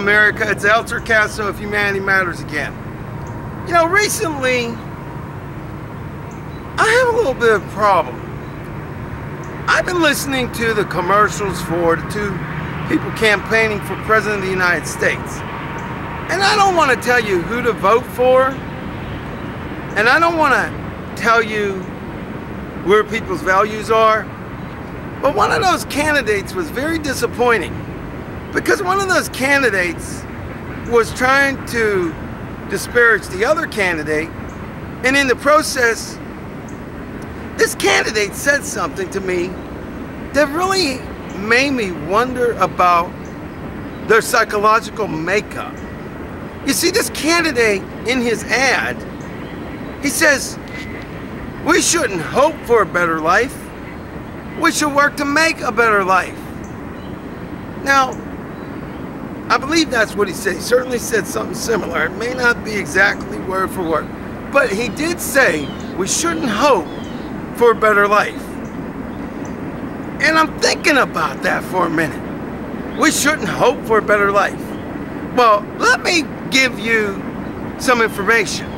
America. It's El Torcaso of Humanity Matters again. You know, recently, I have a little bit of a problem. I've been listening to the commercials for the two people campaigning for President of the United States. And I don't want to tell you who to vote for. And I don't want to tell you where people's values are. But one of those candidates was very disappointing. Because one of those candidates was trying to disparage the other candidate. And in the process, this candidate said something to me that really made me wonder about their psychological makeup. You see, this candidate in his ad, he says, we shouldn't hope for a better life. We should work to make a better life. Now, I believe that's what he said. He certainly said something similar. It may not be exactly word for word, but he did say we shouldn't hope for a better life. And I'm thinking about that for a minute. We shouldn't hope for a better life. Well, let me give you some information.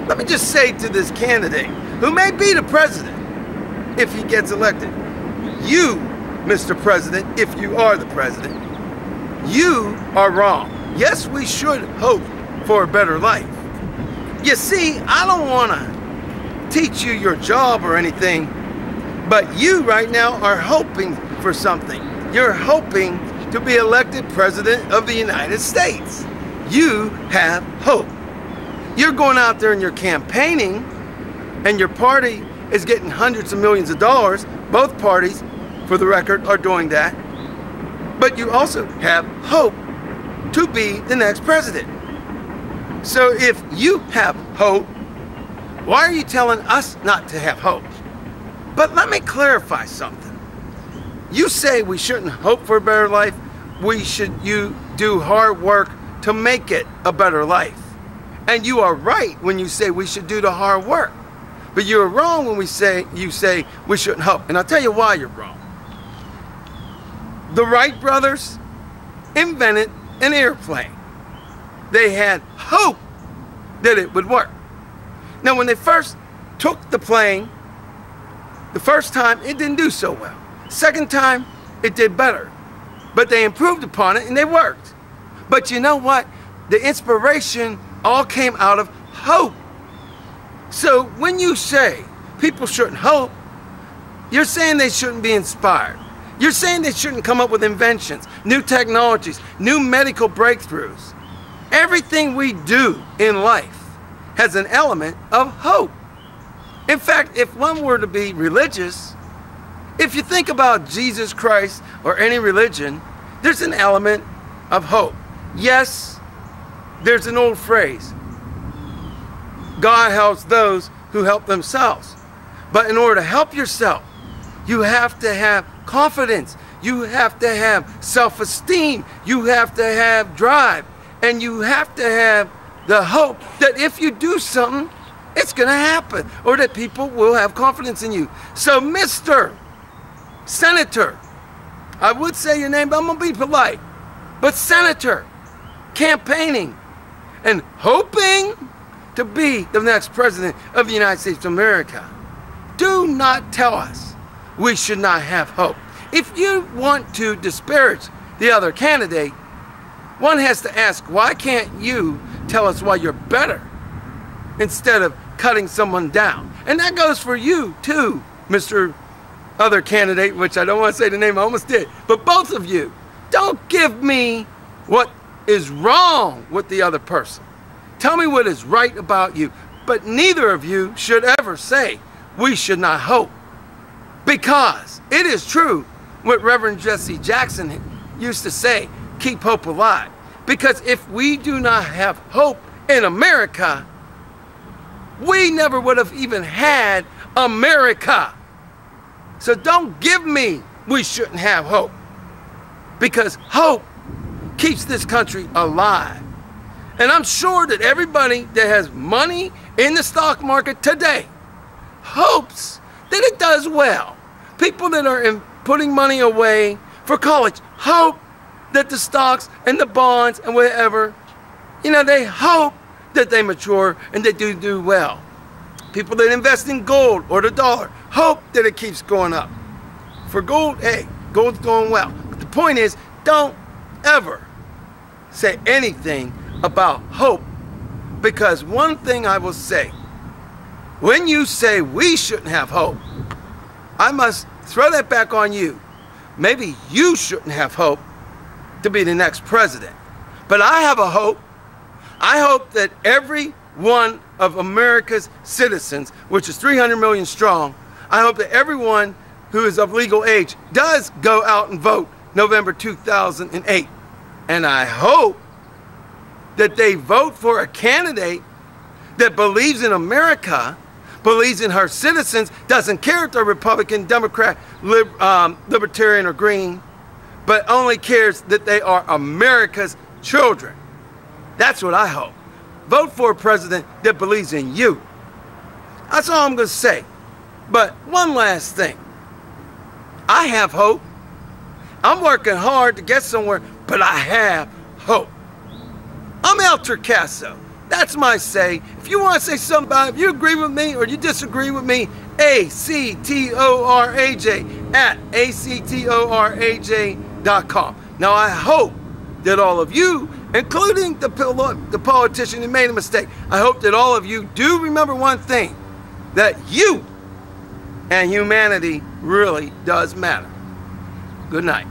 Let me just say to this candidate, who may be the president if he gets elected, you, Mr. President, if you are the president, you are wrong. Yes, we should hope for a better life. You see, I don't want to teach you your job or anything, but you right now are hoping for something. You're hoping to be elected President of the United States. You have hope. You're going out there and you're campaigning, and your party is getting hundreds of millions of dollars. Both parties, for the record, are doing that. But you also have hope to be the next president. So if you have hope, why are you telling us not to have hope? But let me clarify something. You say we shouldn't hope for a better life. You do hard work to make it a better life. And you are right when you say we should do the hard work. But you're wrong when you say we shouldn't hope. And I'll tell you why you're wrong. The Wright brothers invented an airplane. They had hope that it would work. Now, when they first took the plane, the first time it didn't do so well. Second time, it did better. But they improved upon it and they worked. But you know what? The inspiration all came out of hope. So when you say people shouldn't hope, you're saying they shouldn't be inspired. You're saying they shouldn't come up with inventions, new technologies, new medical breakthroughs. Everything we do in life has an element of hope. In fact, if one were to be religious, if you think about Jesus Christ or any religion, there's an element of hope. Yes, there's an old phrase, God helps those who help themselves. But in order to help yourself, you have to have confidence. You have to have self-esteem. You have to have drive. And you have to have the hope that if you do something, it's going to happen, or that people will have confidence in you. So, Mr. Senator, I would say your name, but I'm going to be polite. But Senator, campaigning and hoping to be the next president of the United States of America, do not tell us we should not have hope. If you want to disparage the other candidate, one has to ask, why can't you tell us why you're better instead of cutting someone down? And that goes for you too, Mr. Other candidate, which I don't want to say the name, I almost did. But both of you, don't give me what is wrong with the other person. Tell me what is right about you. But neither of you should ever say we should not hope. Because it is true what Reverend Jesse Jackson used to say, keep hope alive. Because if we do not have hope in America, we never would have even had America. So don't give me we shouldn't have hope. Because hope keeps this country alive. And I'm sure that everybody that has money in the stock market today hopes that it does well. People that are putting money away for college hope that the stocks and the bonds and whatever, they hope that they mature and they do well. People that invest in gold or the dollar hope that it keeps going up. For gold, hey, gold's going well. But the point is, don't ever say anything about hope, because one thing I will say, when you say we shouldn't have hope, I must throw that back on you. Maybe you shouldn't have hope to be the next president. But I have a hope. I hope that every one of America's citizens, which is 300 million strong, I hope that everyone who is of legal age does go out and vote November 2008. And I hope that they vote for a candidate that believes in America, believes in her citizens, doesn't care if they're Republican, Democrat, Libertarian, or Green, but only cares that they are America's children. That's what I hope. Vote for a president that believes in you. That's all I'm going to say. But one last thing. I have hope. I'm working hard to get somewhere, but I have hope. I'm El Torcaso. That's my say. If you want to say something about it, if you agree with me or you disagree with me, ACTORAJ@ACTORAJ.com. Now I hope that all of you, including the politician who made a mistake, I hope that all of you do remember one thing, that you and humanity really does matter. Good night.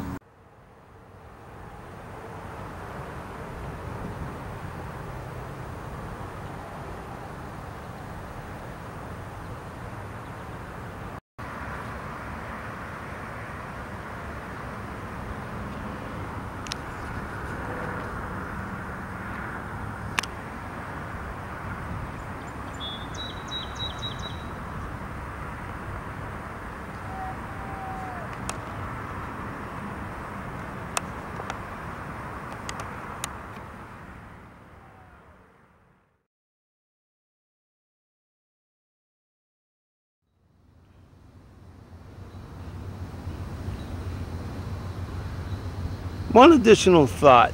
One additional thought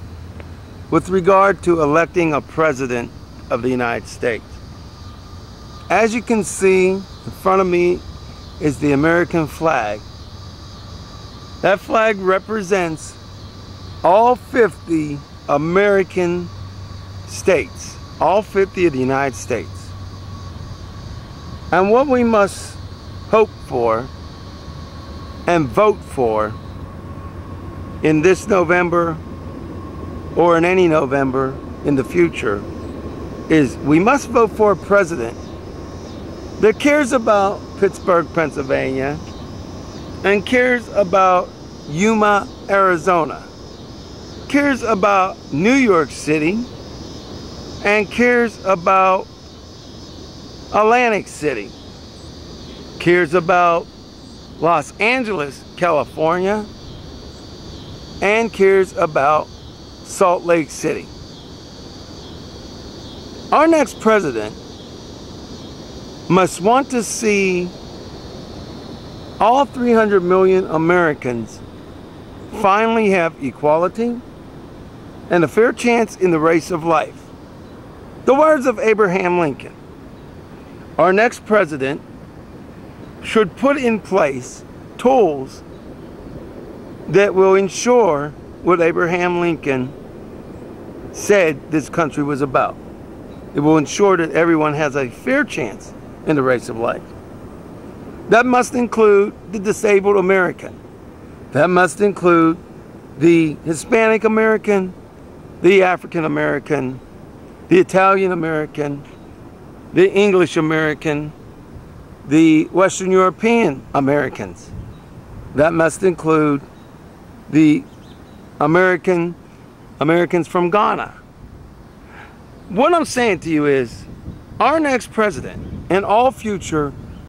with regard to electing a president of the United States. As you can see in front of me is the American flag. That flag represents all 50 American states, all 50 of the United States. And what we must hope for and vote for in this November or in any November in the future is we must vote for a president that cares about Pittsburgh, Pennsylvania, and cares about Yuma, Arizona, cares about New York City, and cares about Atlantic City, cares about Los Angeles, California, and cares about Salt Lake City. Our next president must want to see all 300 million Americans finally have equality and a fair chance in the race of life. The words of Abraham Lincoln. Our next president should put in place tools that will ensure what Abraham Lincoln said this country was about. It will ensure that everyone has a fair chance in the race of life. That must include the disabled American. That must include the Hispanic American, the African American, the Italian American, the English American, the Western European Americans. That must include the Americans from Ghana. What I'm saying to you is, our next president and all future